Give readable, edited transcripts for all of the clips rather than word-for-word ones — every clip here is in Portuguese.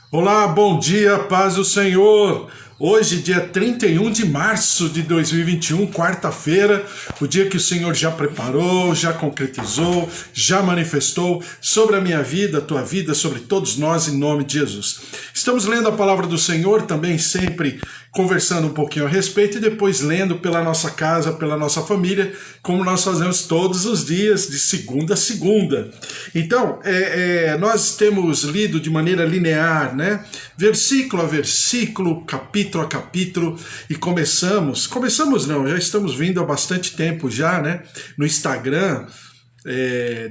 Olá, bom dia, paz do Senhor. Hoje, dia 31 de março de 2021, quarta-feira, o dia que o Senhor já preparou, já concretizou, já manifestou sobre a minha vida, a tua vida, sobre todos nós, em nome de Jesus. Estamos lendo a palavra do Senhor, também sempre conversando um pouquinho a respeito e depois lendo pela nossa casa, pela nossa família, como nós fazemos todos os dias, de segunda a segunda. Então, nós temos lido de maneira linear, né? Versículo a versículo, capítulo a capítulo, e começamos não, já estamos vindo há bastante tempo já, né? No Instagram,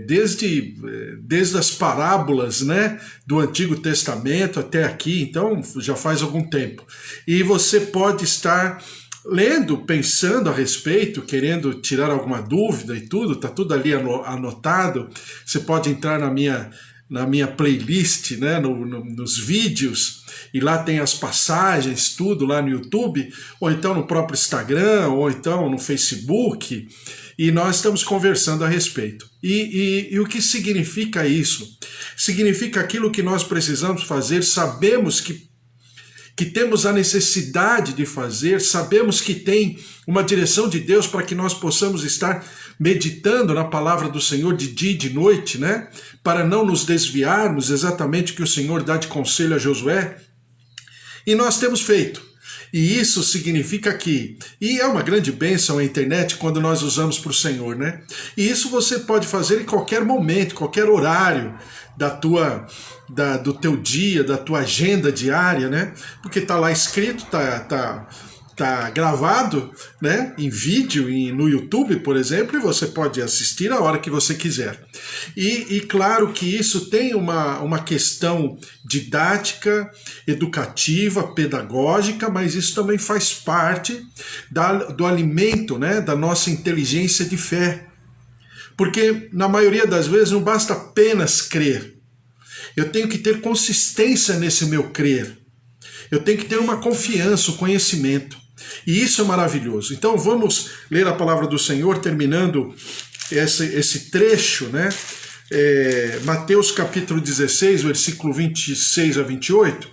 desde as parábolas, né, do Antigo Testamento até aqui, então já faz algum tempo. E você pode estar lendo, pensando a respeito, querendo tirar alguma dúvida e tudo, tá tudo ali anotado. Você pode entrar na minha playlist, né, nos vídeos, e lá tem as passagens, tudo lá no YouTube, ou então no próprio Instagram, ou então no Facebook, e nós estamos conversando a respeito. E o que significa isso? Significa aquilo que nós precisamos fazer, sabemos que temos a necessidade de fazer, sabemos que tem uma direção de Deus para que nós possamos estar meditando na palavra do Senhor de dia e de noite, né? Para não nos desviarmos, exatamente o que o Senhor dá de conselho a Josué. E nós temos feito. E isso significa e é uma grande bênção a internet quando nós usamos para o Senhor, né? E isso você pode fazer em qualquer momento, qualquer horário do teu dia, da tua agenda diária, né? Porque tá lá escrito, tá gravado, né, em vídeo no YouTube, por exemplo, e você pode assistir a hora que você quiser. E claro que isso tem uma questão didática, educativa, pedagógica, mas isso também faz parte do alimento, né, da nossa inteligência de fé. Porque na maioria das vezes não basta apenas crer. Eu tenho que ter consistência nesse meu crer. Eu tenho que ter uma confiança, um conhecimento. E isso é maravilhoso. Então vamos ler a palavra do Senhor, terminando esse trecho, né? Mateus capítulo 16, versículo 26 a 28,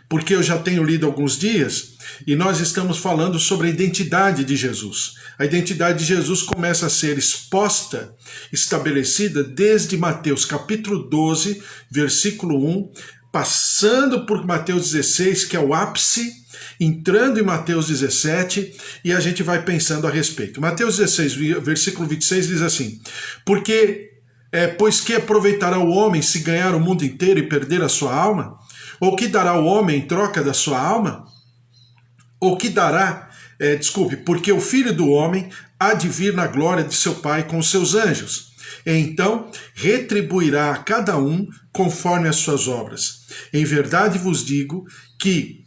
porque eu já tenho lido alguns dias, e nós estamos falando sobre a identidade de Jesus. A identidade de Jesus começa a ser exposta, estabelecida desde Mateus capítulo 12, versículo 1, passando por Mateus 16, que é o ápice, entrando em Mateus 17, e a gente vai pensando a respeito. Mateus 16, versículo 26 diz assim: pois que aproveitará o homem se ganhar o mundo inteiro e perder a sua alma? Ou que dará o homem em troca da sua alma? Ou que dará, porque o Filho do Homem há de vir na glória de seu Pai com os seus anjos. Então retribuirá a cada um conforme as suas obras. Em verdade vos digo que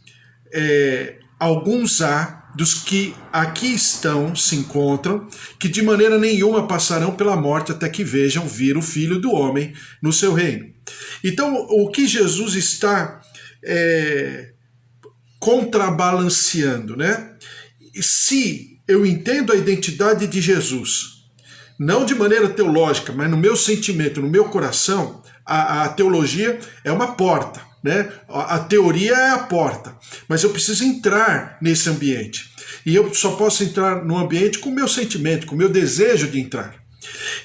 alguns há dos que aqui se encontram, que de maneira nenhuma passarão pela morte até que vejam vir o Filho do Homem no seu reino. Então, o que Jesus está contrabalanceando, né? Se eu entendo a identidade de Jesus, não de maneira teológica, mas no meu sentimento, no meu coração, a teologia é uma porta, né? A teoria é a porta, mas eu preciso entrar nesse ambiente. E eu só posso entrar no ambiente com o meu sentimento, com o meu desejo de entrar.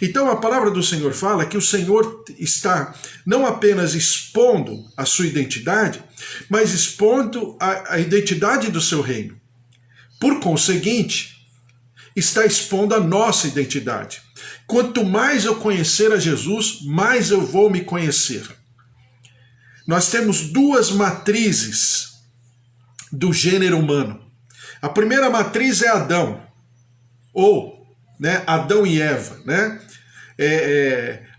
Então a palavra do Senhor fala que o Senhor está não apenas expondo a sua identidade, mas expondo a identidade do seu reino. Por conseguinte, está expondo a nossa identidade. Quanto mais eu conhecer a Jesus, mais eu vou me conhecer. Nós temos duas matrizes do gênero humano. A primeira matriz é Adão, ou Adão e Eva, né?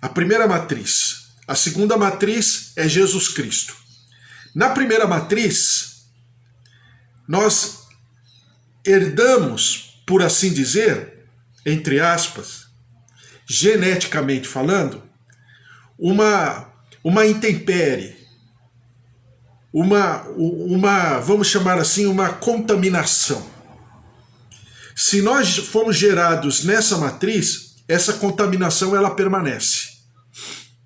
A primeira matriz. A segunda matriz é Jesus Cristo. Na primeira matriz, nós herdamos, por assim dizer, entre aspas, geneticamente falando, uma intempérie, vamos chamar assim, uma contaminação. Se nós formos gerados nessa matriz, essa contaminação ela permanece.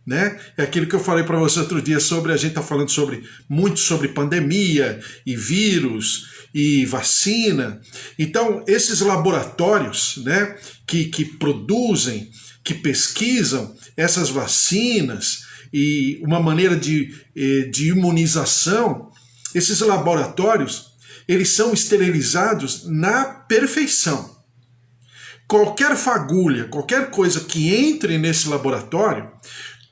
né? É aquilo que eu falei para você outro dia sobre, a gente está falando muito sobre pandemia e vírus e vacina. Então, esses laboratórios, né, que produzem, que pesquisam essas vacinas e uma maneira de imunização, esses laboratórios, eles são esterilizados na perfeição. Qualquer fagulha, qualquer coisa que entre nesse laboratório,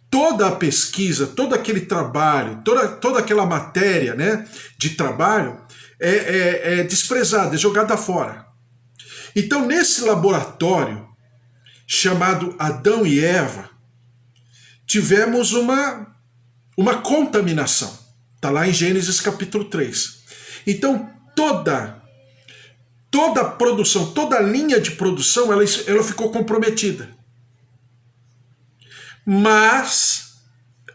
toda a pesquisa, todo aquele trabalho, toda aquela matéria, né, de trabalho é desprezada, é jogada fora. Então, nesse laboratório chamado Adão e Eva, tivemos uma contaminação. Está lá em Gênesis capítulo 3. Então, toda a produção, toda a linha de produção, ela ficou comprometida. Mas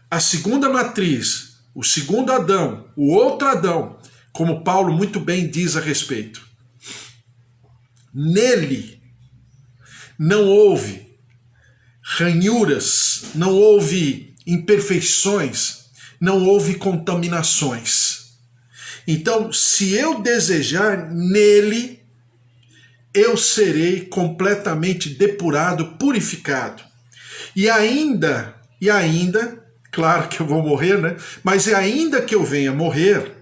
a segunda matriz, o segundo Adão, o outro Adão, como Paulo muito bem diz a respeito, nele não houve ranhuras, não houve imperfeições, não houve contaminações. Então, se eu desejar nele, eu serei completamente depurado, purificado. E ainda, claro que eu vou morrer, né? Mas ainda que eu venha morrer,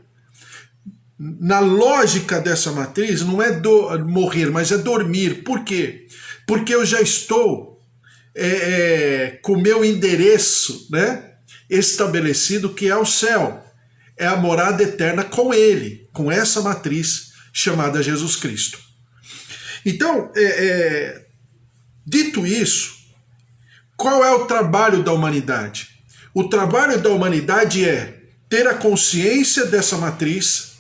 na lógica dessa matriz, não é morrer, mas é dormir. Por quê? Porque eu já estou com o meu endereço, né, estabelecido, que é o céu. É a morada eterna com ele, com essa matriz chamada Jesus Cristo. Então, dito isso, qual é o trabalho da humanidade? O trabalho da humanidade é ter a consciência dessa matriz,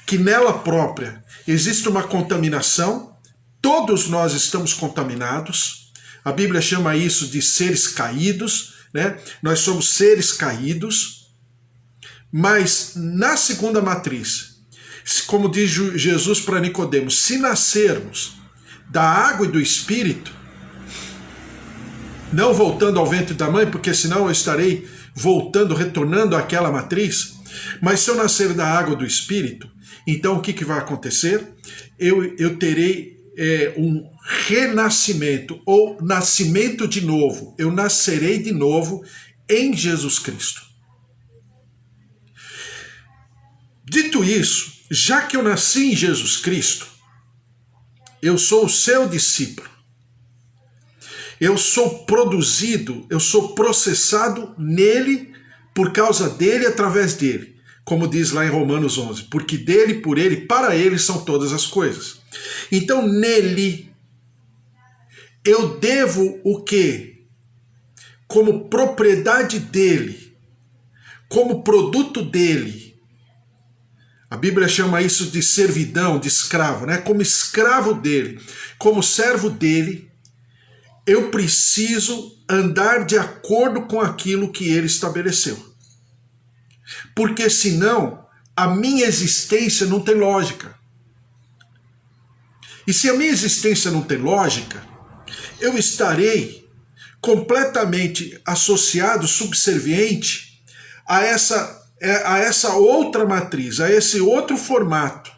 que nela própria existe uma contaminação, todos nós estamos contaminados, a Bíblia chama isso de seres caídos, né? Nós somos seres caídos, mas na segunda matriz, como diz Jesus para Nicodemos, se nascermos da água e do Espírito, não voltando ao ventre da mãe, porque senão eu estarei retornando àquela matriz, mas se eu nascer da água e do Espírito, então o que vai acontecer? Eu terei um renascimento, ou nascimento de novo. Eu nascerei de novo em Jesus Cristo. Dito isso, já que eu nasci em Jesus Cristo, eu sou o seu discípulo. Eu sou produzido, eu sou processado nele, por causa dele, através dele. Como diz lá em Romanos 11, porque dele, por ele, para ele são todas as coisas. Então, nele, eu devo o quê? Como propriedade dele, como produto dele. A Bíblia chama isso de servidão, de escravo, né? Como escravo dele, como servo dele, eu preciso andar de acordo com aquilo que ele estabeleceu. Porque senão, a minha existência não tem lógica. E se a minha existência não tem lógica, eu estarei completamente associado, subserviente a essa outra matriz, a esse outro formato.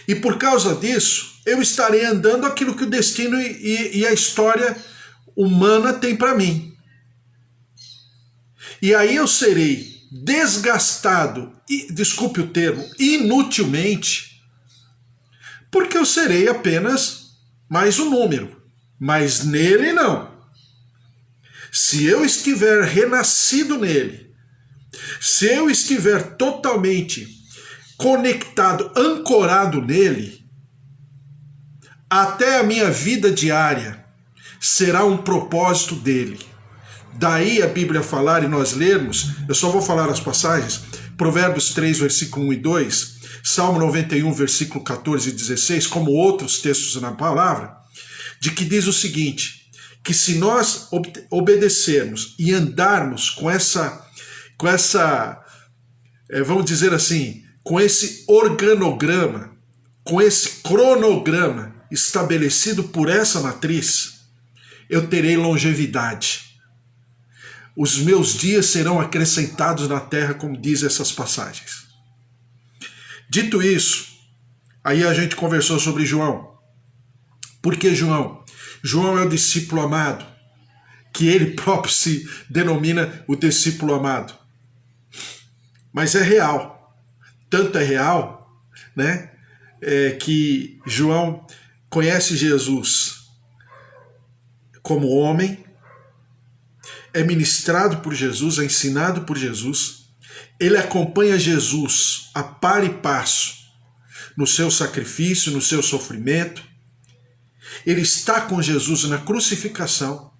E por causa disso, eu estarei andando aquilo que o destino e a história humana tem para mim. E aí eu serei desgastado, desculpe o termo, inutilmente, porque eu serei apenas mais um número. Mas nele não. Se eu estiver renascido nele, se eu estiver totalmente conectado, ancorado nele, até a minha vida diária será um propósito dele. Daí a Bíblia falar e nós lermos, eu só vou falar as passagens, Provérbios 3, versículo 1 e 2, Salmo 91, versículo 14 e 16, como outros textos na palavra, de que diz o seguinte, que se nós obedecermos e andarmos com essa, vamos dizer assim, com esse organograma, com esse cronograma estabelecido por essa matriz, eu terei longevidade. os meus dias serão acrescentados na terra, como diz essas passagens. Dito isso, aí a gente conversou sobre João. Por que João? João é o discípulo amado, que ele próprio se denomina o discípulo amado. Mas é real. Tanto é real, né, que João conhece Jesus como homem, é ministrado por Jesus, é ensinado por Jesus, ele acompanha Jesus a par e passo no seu sacrifício, no seu sofrimento, ele está com Jesus na crucificação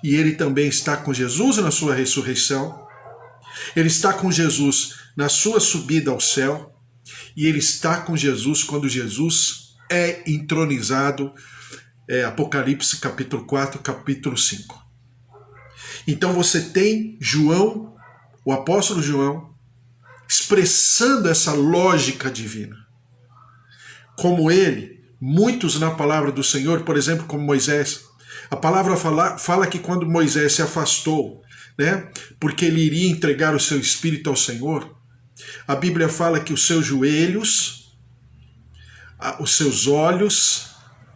e ele também está com Jesus na sua ressurreição, ele está com Jesus na sua subida ao céu e ele está com Jesus quando Jesus é entronizado, Apocalipse capítulo 4, capítulo 5. Então você tem João, o apóstolo João, expressando essa lógica divina. Como ele, muitos na palavra do Senhor, por exemplo, como Moisés, a palavra fala que quando Moisés se afastou, né, porque ele iria entregar o seu espírito ao Senhor, a Bíblia fala que os seus joelhos, os seus olhos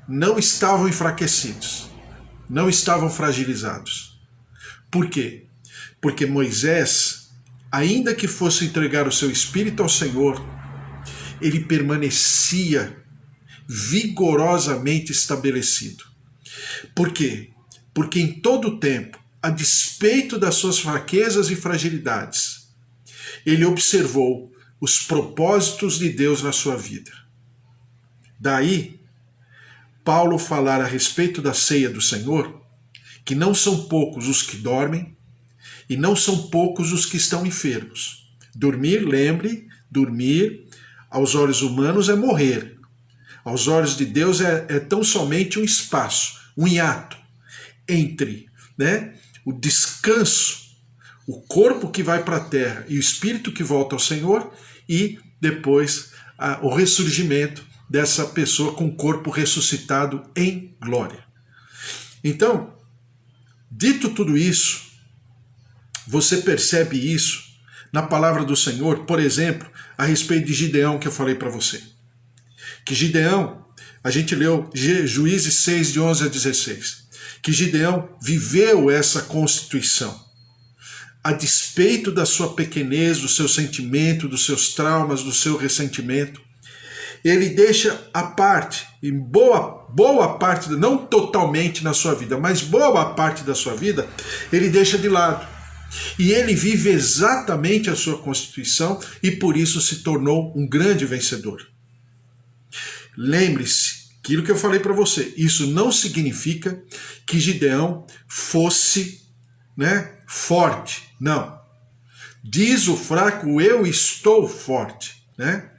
não estavam enfraquecidos, não estavam fragilizados. Por quê? Porque Moisés, ainda que fosse entregar o seu espírito ao Senhor, ele permanecia vigorosamente estabelecido. Por quê? Porque em todo o tempo, a despeito das suas fraquezas e fragilidades, ele observou os propósitos de Deus na sua vida. Daí, Paulo falar a respeito da ceia do Senhor, que não são poucos os que dormem e não são poucos os que estão enfermos. Dormir, lembre, dormir aos olhos humanos é morrer. Aos olhos de Deus é tão somente um espaço, um hiato entre, né, o descanso, o corpo que vai para a terra e o espírito que volta ao Senhor e depois o ressurgimento dessa pessoa com o corpo ressuscitado em glória. Então, dito tudo isso, você percebe isso na palavra do Senhor, por exemplo, a respeito de Gideão que eu falei para você. Que Gideão, a gente leu Juízes 6, de 11 a 16, que Gideão viveu essa constituição. A despeito da sua pequenez, do seu sentimento, dos seus traumas, do seu ressentimento, ele deixa a parte, em boa parte, não totalmente na sua vida, mas boa parte da sua vida, ele deixa de lado. E ele vive exatamente a sua constituição e por isso se tornou um grande vencedor. Lembre-se, aquilo que eu falei para você, isso não significa que Gideão fosse, né, forte. Não. Diz o fraco, eu estou forte, né?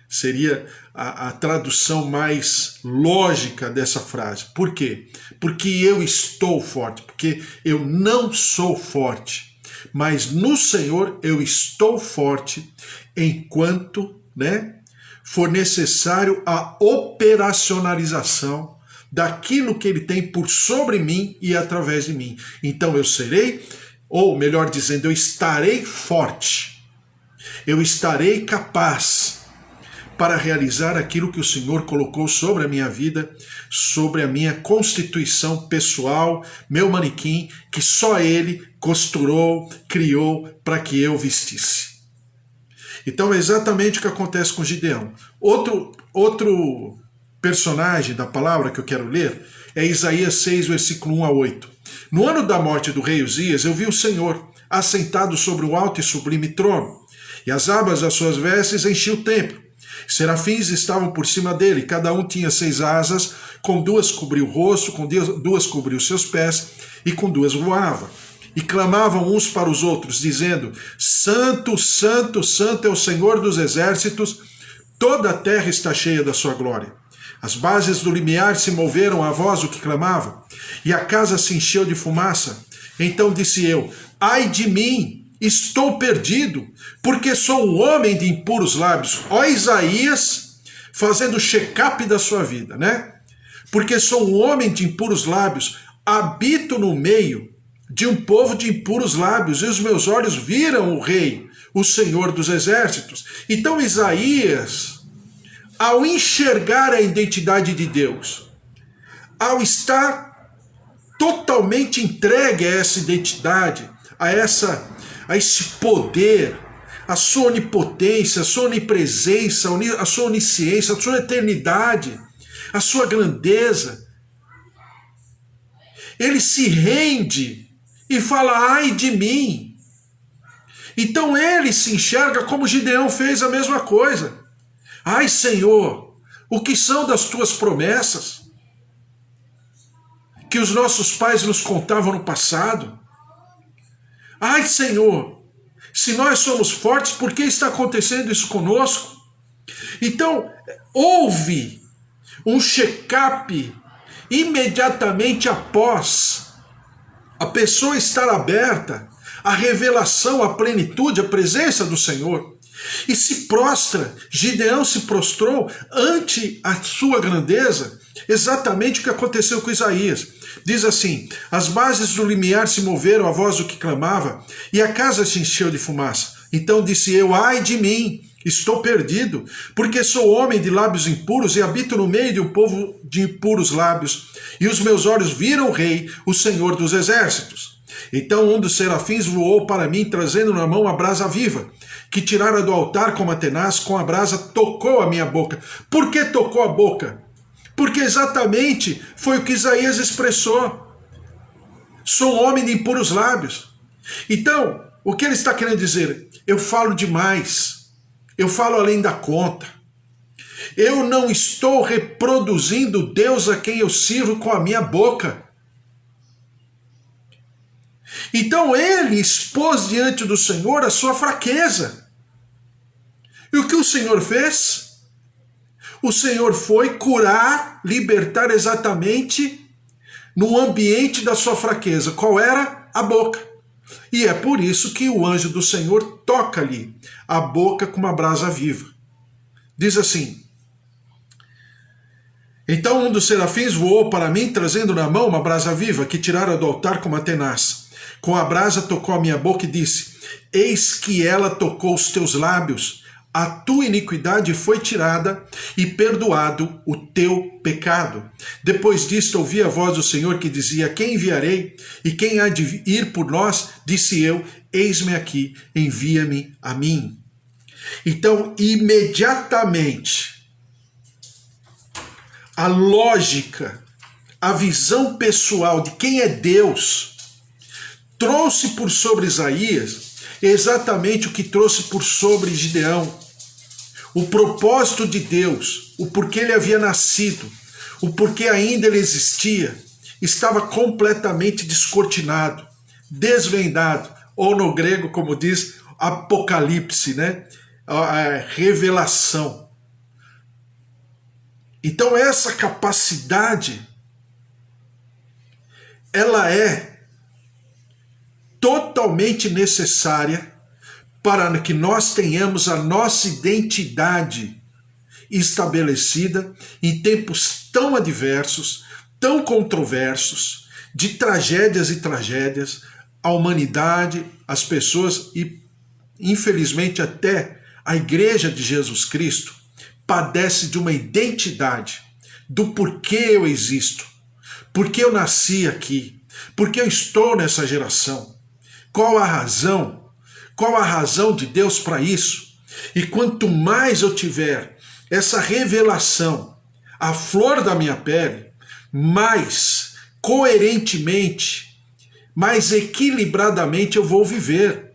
Seria a tradução mais lógica dessa frase. Por quê? Porque eu estou forte, porque eu não sou forte, mas no Senhor eu estou forte enquanto, né, for necessário a operacionalização daquilo que Ele tem por sobre mim e através de mim. Então eu serei, ou melhor dizendo, eu estarei forte, eu estarei capaz para realizar aquilo que o Senhor colocou sobre a minha vida, sobre a minha constituição pessoal, meu manequim, que só Ele costurou, criou para que eu vestisse. Então é exatamente o que acontece com Gideão. Outro personagem da palavra que eu quero ler é Isaías 6, versículo 1 a 8. No ano da morte do rei Uzias, eu vi o Senhor assentado sobre um alto e sublime trono, e as abas das suas vestes enchiam o templo. Serafins estavam por cima dele, cada um tinha 6 asas, com 2 cobria o rosto, com 2 cobria os seus pés, e com 2 voava. E clamavam uns para os outros, dizendo: Santo, Santo, Santo é o Senhor dos exércitos, toda a terra está cheia da sua glória. As bases do limiar se moveram à voz do que clamava, e a casa se encheu de fumaça. Então disse eu: ai de mim! Estou perdido, porque sou um homem de impuros lábios. Ó Isaías, fazendo check-up da sua vida, né? Porque sou um homem de impuros lábios, habito no meio de um povo de impuros lábios, e os meus olhos viram o Rei, o Senhor dos Exércitos. Então Isaías, ao enxergar a identidade de Deus, ao estar totalmente entregue a essa identidade, a esse poder, a sua onipotência, a sua onipresença, a sua onisciência, a sua eternidade, a sua grandeza, ele se rende e fala, ai de mim. Então ele se enxerga como Gideão fez a mesma coisa. Ai, Senhor, o que são das tuas promessas que os nossos pais nos contavam no passado? Ai, Senhor, se nós somos fortes, por que está acontecendo isso conosco? Então, houve um check-up imediatamente após a pessoa estar aberta à revelação, à plenitude, à presença do Senhor. E se prostra, Gideão se prostrou ante a sua grandeza, exatamente o que aconteceu com Isaías. Diz assim, as bases do limiar se moveram à voz do que clamava, e a casa se encheu de fumaça. Então disse eu, ai de mim, estou perdido, porque sou homem de lábios impuros e habito no meio de um povo de impuros lábios, e os meus olhos viram o Rei, o Senhor dos Exércitos. Então um dos serafins voou para mim, trazendo na mão a brasa viva, que tirara do altar como a tenaz, com a brasa tocou a minha boca. Por que tocou a boca? Porque exatamente foi o que Isaías expressou. Sou um homem de impuros lábios. Então, o que ele está querendo dizer? Eu falo demais. Eu falo além da conta. Eu não estou reproduzindo Deus a quem eu sirvo com a minha boca. Então ele expôs diante do Senhor a sua fraqueza. E o que o Senhor fez? O Senhor foi curar, libertar exatamente no ambiente da sua fraqueza. Qual era? A boca. E é por isso que o anjo do Senhor toca ali a boca com uma brasa viva. Diz assim, então um dos serafins voou para mim, trazendo na mão uma brasa viva, que tirara do altar com uma tenaz. Com a brasa tocou a minha boca e disse, eis que ela tocou os teus lábios, a tua iniquidade foi tirada e perdoado o teu pecado. Depois disto ouvi a voz do Senhor que dizia, quem enviarei e quem há de ir por nós? Disse eu, eis-me aqui, envia-me a mim. Então, imediatamente, a lógica, a visão pessoal de quem é Deus, trouxe por sobre Isaías exatamente o que trouxe por sobre Gideão. O propósito de Deus, o porquê ele havia nascido, o porquê ainda ele existia, estava completamente descortinado, desvendado, ou no grego, como diz, apocalipse, né? A revelação. Então essa capacidade, ela é totalmente necessária para que nós tenhamos a nossa identidade estabelecida em tempos tão adversos, tão controversos, de tragédias e tragédias, a humanidade, as pessoas e, infelizmente, até a Igreja de Jesus Cristo padece de uma identidade do porquê eu existo, porquê eu nasci aqui, porquê eu estou nessa geração. Qual a razão? Qual a razão de Deus para isso? E quanto mais eu tiver essa revelação à flor da minha pele, mais coerentemente, mais equilibradamente eu vou viver,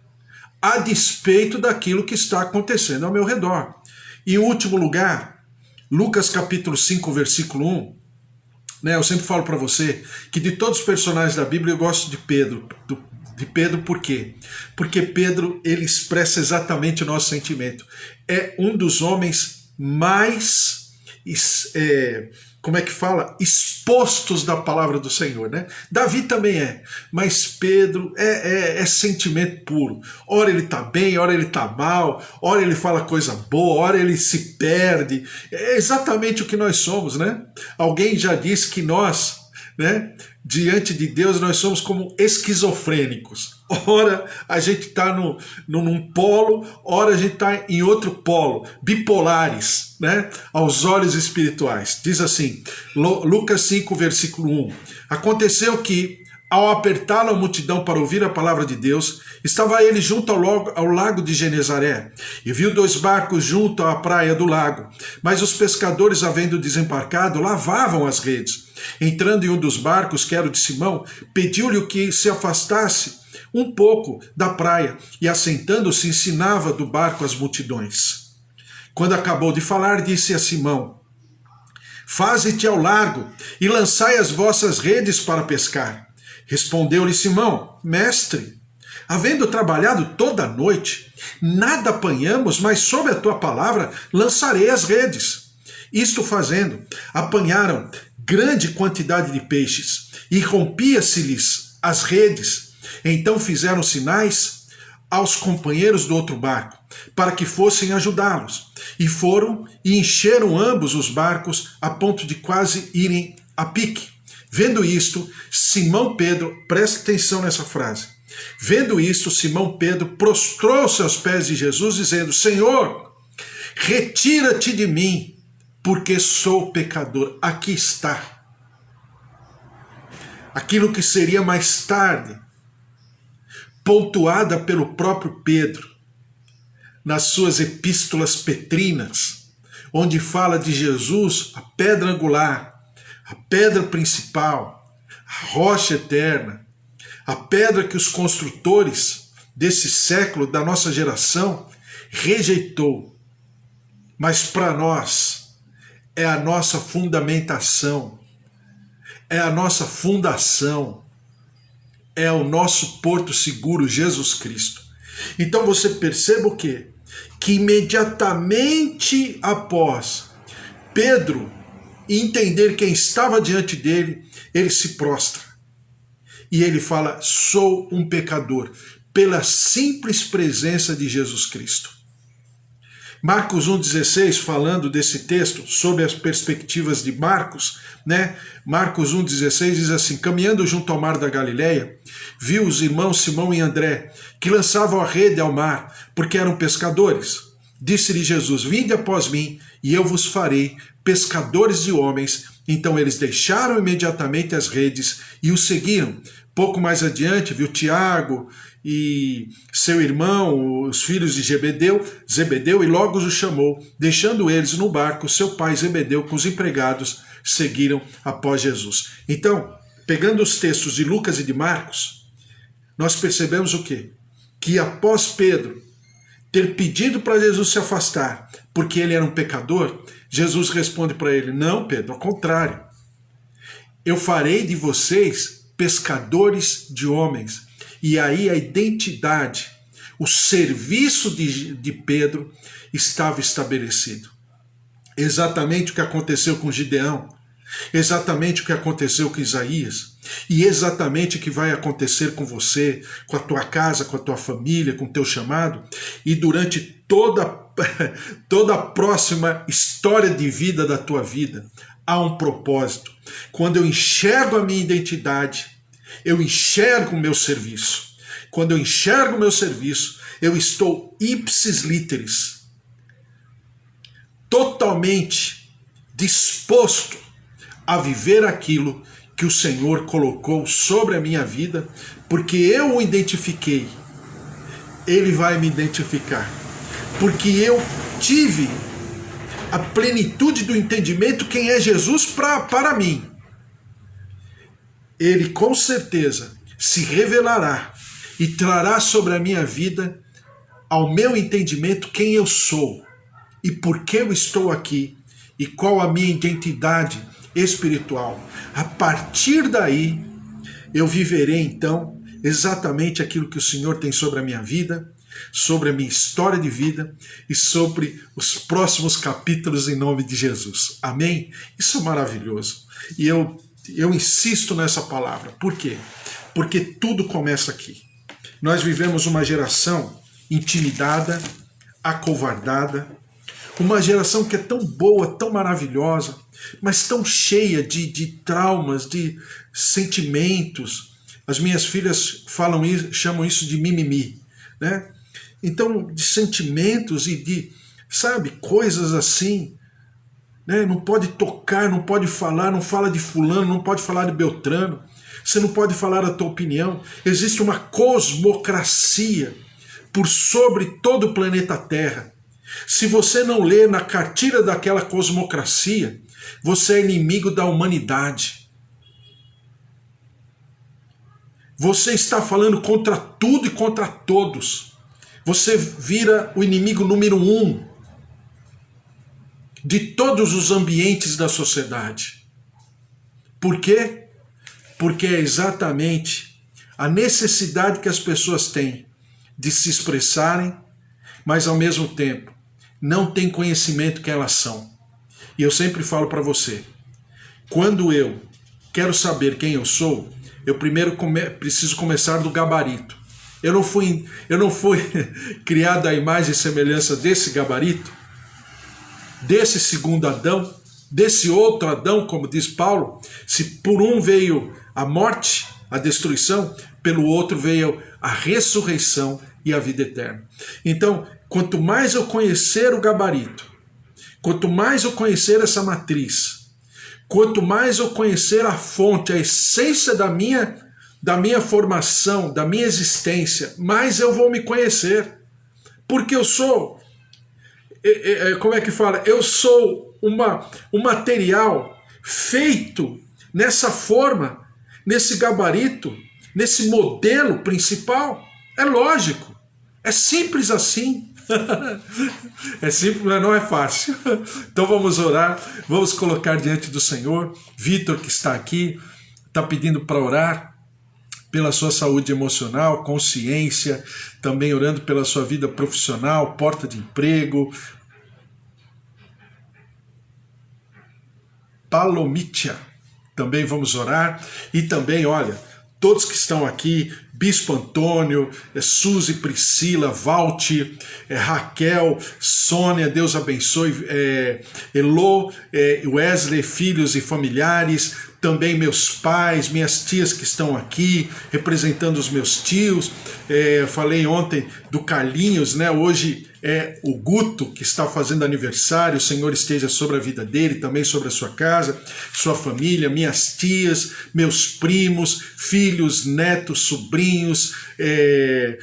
a despeito daquilo que está acontecendo ao meu redor. E em último lugar, Lucas capítulo 5, versículo 1, né, eu sempre falo para você que de todos os personagens da Bíblia eu gosto de Pedro. De Pedro por quê? Porque Pedro, ele expressa exatamente o nosso sentimento. É um dos homens mais, como é que fala? Expostos da palavra do Senhor, né? Davi também é, mas Pedro é sentimento puro. Ora ele tá bem, ora ele tá mal, ora ele fala coisa boa, ora ele se perde. É exatamente o que nós somos, né? Alguém já disse que nós né? Diante de Deus nós somos como esquizofrênicos. Ora a gente está num polo, ora a gente está em outro polo, bipolares, né? Aos olhos espirituais. Diz assim, Lucas 5, versículo 1. Aconteceu que, ao apertá-lo a multidão para ouvir a palavra de Deus, estava ele junto ao lago de Genezaré, e viu 2 barcos junto à praia do lago. Mas os pescadores, havendo desembarcado, lavavam as redes. Entrando em um dos barcos, que era o de Simão, pediu-lhe que se afastasse um pouco da praia, e assentando-se ensinava do barco as multidões. Quando acabou de falar, disse a Simão: Faze-te ao largo e lançai as vossas redes para pescar. Respondeu-lhe Simão: Mestre, havendo trabalhado toda a noite, nada apanhamos, mas sob a tua palavra lançarei as redes. Isto fazendo, apanharam grande quantidade de peixes, e rompia-se-lhes as redes. Então fizeram sinais aos companheiros do outro barco, para que fossem ajudá-los. E foram e encheram ambos os barcos, a ponto de quase irem a pique. Vendo isto, Simão Pedro, presta atenção nessa frase. Vendo isto, Simão Pedro prostrou-se aos pés de Jesus, dizendo: Senhor, retira-te de mim, porque sou pecador. Aqui está. Aquilo que seria mais tarde pontuada pelo próprio Pedro, nas suas epístolas petrinas, onde fala de Jesus, a pedra angular, a pedra principal, a rocha eterna, a pedra que os construtores desse século, da nossa geração, rejeitou. Mas para nós é a nossa fundamentação, é a nossa fundação, é o nosso porto seguro, Jesus Cristo. Então você perceba o quê? Que imediatamente após Pedro entender quem estava diante dele, ele se prostra. E ele fala: sou um pecador, pela simples presença de Jesus Cristo. Marcos 1,16, falando desse texto, sob as perspectivas de Marcos, né? Marcos 1,16 diz assim: caminhando junto ao mar da Galileia, viu os irmãos Simão e André, que lançavam a rede ao mar, porque eram pescadores. Disse-lhe Jesus: vinde após mim, e eu vos farei pescadores de homens. Então eles deixaram imediatamente as redes e o seguiram. Pouco mais adiante viu Tiago e seu irmão, os filhos de Zebedeu, e logo os chamou. Deixando eles no barco, seu pai Zebedeu com os empregados seguiram após Jesus. Então, pegando os textos de Lucas e de Marcos, nós percebemos o quê? Que após Pedro ter pedido para Jesus se afastar, porque ele era um pecador, Jesus responde para ele: não, Pedro, ao contrário. Eu farei de vocês pescadores de homens. E aí a identidade, o serviço de Pedro estava estabelecido. Exatamente o que aconteceu com Gideão, exatamente o que aconteceu com Isaías, e exatamente o que vai acontecer com você, com a tua casa, com a tua família, com o teu chamado, e durante toda a próxima história de vida da tua vida. Há um propósito. Quando eu enxergo a minha identidade, eu enxergo o meu serviço. Quando eu enxergo o meu serviço, eu estou ipsis literis, totalmente disposto a viver aquilo que o Senhor colocou sobre a minha vida, porque eu o identifiquei. Ele vai me identificar. Porque eu tive a plenitude do entendimento quem é Jesus para mim. Ele com certeza se revelará e trará sobre a minha vida, ao meu entendimento, quem eu sou e por que eu estou aqui e qual a minha identidade espiritual. A partir daí, eu viverei então exatamente aquilo que o Senhor tem sobre a minha vida, sobre a minha história de vida e sobre os próximos capítulos em nome de Jesus. Amém? Isso é maravilhoso. E eu insisto nessa palavra. Por quê? Porque tudo começa aqui. Nós vivemos uma geração intimidada, acovardada, Uma geração que é tão boa, tão maravilhosa, mas tão cheia de traumas, de sentimentos. As minhas filhas chamam isso de mimimi, né? Então, de sentimentos e de, sabe, coisas assim, né? Não pode tocar, não pode falar, não fala de fulano, não pode falar de Beltrano, você não pode falar a tua opinião. Existe uma cosmocracia por sobre todo o planeta Terra. Se você não lê na cartilha daquela cosmocracia, você é inimigo da humanidade. Você está falando contra tudo e contra todos. Você vira o inimigo número 1 de todos os ambientes da sociedade. Por quê? Porque é exatamente a necessidade que as pessoas têm de se expressarem, mas ao mesmo tempo não têm conhecimento que elas são. E eu sempre falo para você, quando eu quero saber quem eu sou, eu primeiro preciso começar do gabarito. Eu não fui criado à imagem e semelhança desse gabarito, desse segundo Adão, desse outro Adão, como diz Paulo. Se por um veio a morte, a destruição, pelo outro veio a ressurreição e a vida eterna. Então, quanto mais eu conhecer o gabarito, quanto mais eu conhecer essa matriz, quanto mais eu conhecer a fonte, a essência da minha formação, da minha existência, mais eu vou me conhecer. Porque eu sou, como é que fala? Eu sou um material feito nessa forma, nesse gabarito, nesse modelo principal. É lógico, é simples assim. É simples, mas não é fácil. Então vamos orar, vamos colocar diante do Senhor. Vitor, que está aqui, está pedindo para orar pela sua saúde emocional, consciência, também orando pela sua vida profissional, porta de emprego. Palomitia, também vamos orar. E também, olha, todos que estão aqui, Bispo Antônio, Suzy, Priscila, Valti, Raquel, Sônia, Deus abençoe, Elô, Wesley, filhos e familiares, também meus pais, minhas tias que estão aqui, representando os meus tios. Falei ontem do Carlinhos, né? Hoje é o Guto que está fazendo aniversário. O Senhor esteja sobre a vida dele, também sobre a sua casa, sua família, minhas tias, meus primos, filhos, netos, sobrinhos,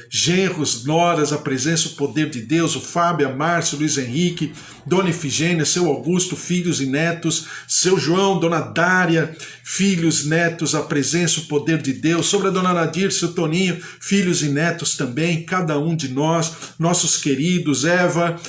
genros, noras, a presença, o poder de Deus, o Fábio, a Márcia, o Luiz Henrique, Dona Efigênia, seu Augusto, filhos e netos, seu João, Dona Dária, filhos, netos, a presença, o poder de Deus, sobre a Dona Nadir, seu Toninho, filhos e netos também, cada um de nós, nossos queridos, Eva,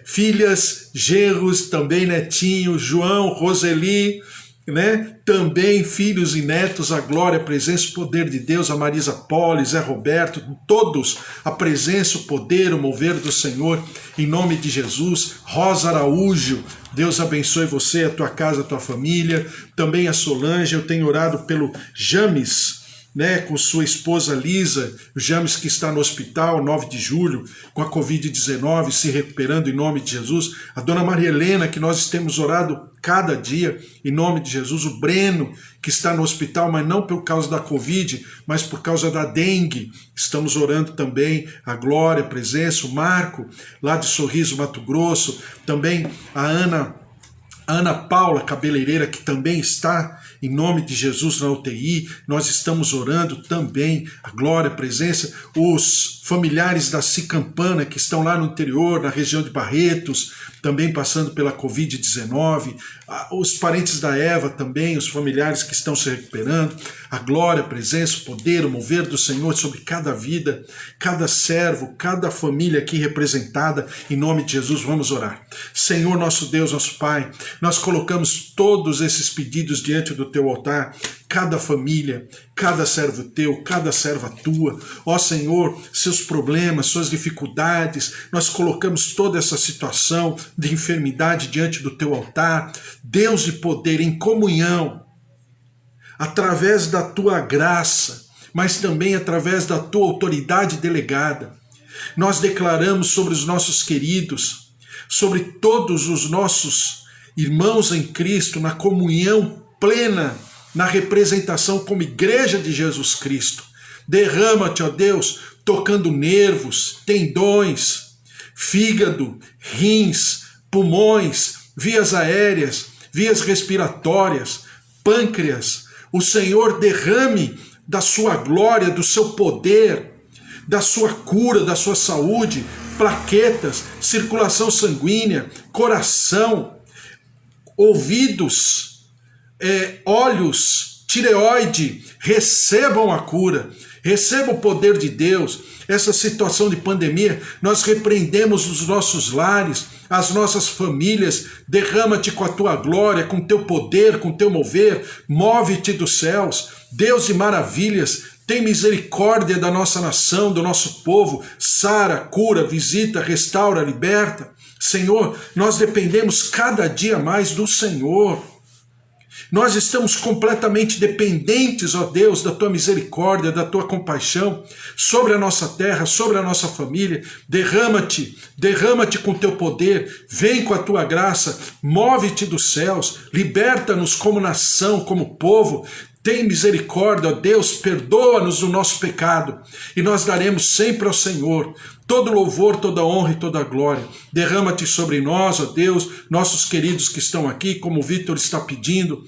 filhas, genros, também netinho, João, Roseli, né? Também filhos e netos, a glória, a presença, o poder de Deus, a Marisa Poli, Zé Roberto, todos, a presença, o poder, o mover do Senhor, em nome de Jesus. Rosa Araújo, Deus abençoe você, a tua casa, a tua família, também a Solange. Eu tenho orado pelo James, né, com sua esposa Lisa, o James que está no hospital, 9 de julho, com a Covid-19, se recuperando em nome de Jesus. A Dona Maria Helena, que nós temos orado cada dia, em nome de Jesus. O Breno, que está no hospital, mas não por causa da Covid, mas por causa da dengue. Estamos orando também, a glória, a presença. O Marco, lá de Sorriso, Mato Grosso. Também a Ana Paula, cabeleireira, que também está, em nome de Jesus, na UTI. Nós estamos orando também, a glória, a presença. Os familiares da Cicampana, que estão lá no interior, na região de Barretos, também passando pela Covid-19. Os parentes da Eva também, os familiares que estão se recuperando. A glória, a presença, o poder, o mover do Senhor sobre cada vida, cada servo, cada família aqui representada. Em nome de Jesus, vamos orar. Senhor, nosso Deus, nosso Pai, nós colocamos todos esses pedidos diante do teu altar, cada família, cada servo teu, cada serva tua. Ó Senhor, seus problemas, suas dificuldades, nós colocamos toda essa situação de enfermidade diante do teu altar. Deus de poder, em comunhão, através da tua graça, mas também através da tua autoridade delegada, nós declaramos sobre os nossos queridos sobre todos os nossos irmãos em Cristo, na comunhão plena, na representação como igreja de Jesus Cristo. Derrama-te, ó Deus, tocando nervos, tendões, fígado, rins, pulmões, vias aéreas, vias respiratórias, pâncreas. O Senhor derrame da sua glória, do seu poder, da sua cura, da sua saúde, plaquetas, circulação sanguínea, coração, ouvidos, olhos, tireoide, recebam a cura, recebam o poder de Deus. Essa situação de pandemia, nós repreendemos os nossos lares, as nossas famílias. Derrama-te com a tua glória, com o teu poder, com o teu mover, move-te dos céus. Deus de maravilhas, tem misericórdia da nossa nação, do nosso povo, sara, cura, visita, restaura, liberta. Senhor, nós dependemos cada dia mais do Senhor. Nós estamos completamente dependentes, ó Deus, da tua misericórdia, da tua compaixão sobre a nossa terra, sobre a nossa família. Derrama-te com o teu poder, vem com a tua graça, move-te dos céus, liberta-nos como nação, como povo. Tem misericórdia, ó Deus, perdoa-nos o nosso pecado, e nós daremos sempre ao Senhor todo louvor, toda honra e toda glória. Derrama-te sobre nós, ó Deus, nossos queridos que estão aqui, como o Vitor está pedindo,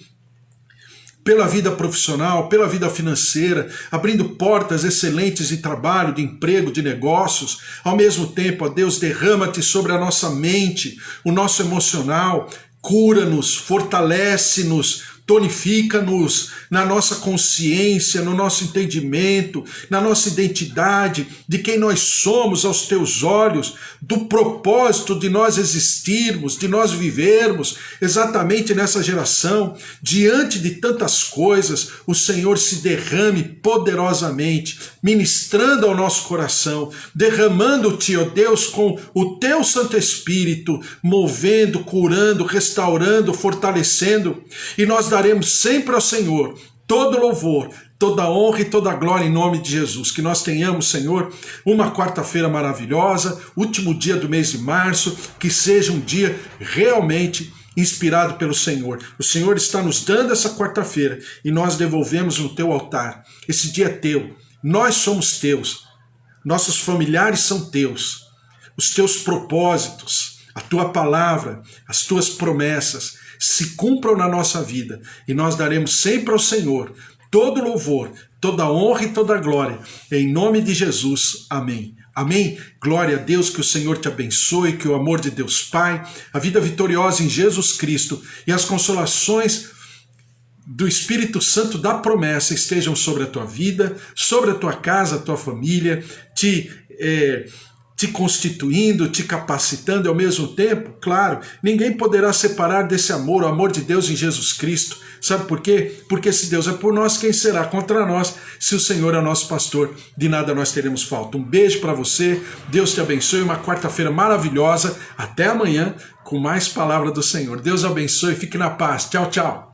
pela vida profissional, pela vida financeira, abrindo portas excelentes de trabalho, de emprego, de negócios. Ao mesmo tempo, ó Deus, derrama-te sobre a nossa mente, o nosso emocional, cura-nos, fortalece-nos, tonifica-nos na nossa consciência, no nosso entendimento, na nossa identidade, de quem nós somos aos teus olhos, do propósito de nós existirmos, de nós vivermos exatamente nessa geração. Diante de tantas coisas, o Senhor se derrame poderosamente, ministrando ao nosso coração, derramando-te, ó Deus, com o teu Santo Espírito, movendo, curando, restaurando, fortalecendo, e nós daremos sempre ao Senhor todo louvor, toda honra e toda glória em nome de Jesus. Que nós tenhamos, Senhor, uma quarta-feira maravilhosa, último dia do mês de março, que seja um dia realmente inspirado pelo Senhor. O Senhor está nos dando essa quarta-feira e nós devolvemos no teu altar. Esse dia é teu, nós somos teus, nossos familiares são teus, os teus propósitos, a tua palavra, as tuas promessas se cumpram na nossa vida, e nós daremos sempre ao Senhor todo louvor, toda honra e toda glória, em nome de Jesus, amém. Amém? Glória a Deus, que o Senhor te abençoe, que o amor de Deus Pai, a vida vitoriosa em Jesus Cristo e as consolações do Espírito Santo da promessa estejam sobre a tua vida, sobre a tua casa, a tua família, te constituindo, te capacitando, e ao mesmo tempo, claro, ninguém poderá separar desse amor, o amor de Deus em Jesus Cristo. Sabe por quê? Porque se Deus é por nós, quem será contra nós? Se o Senhor é nosso pastor, de nada nós teremos falta. Um beijo para você, Deus te abençoe, uma quarta-feira maravilhosa, até amanhã com mais palavra do Senhor. Deus abençoe, fique na paz, tchau, tchau.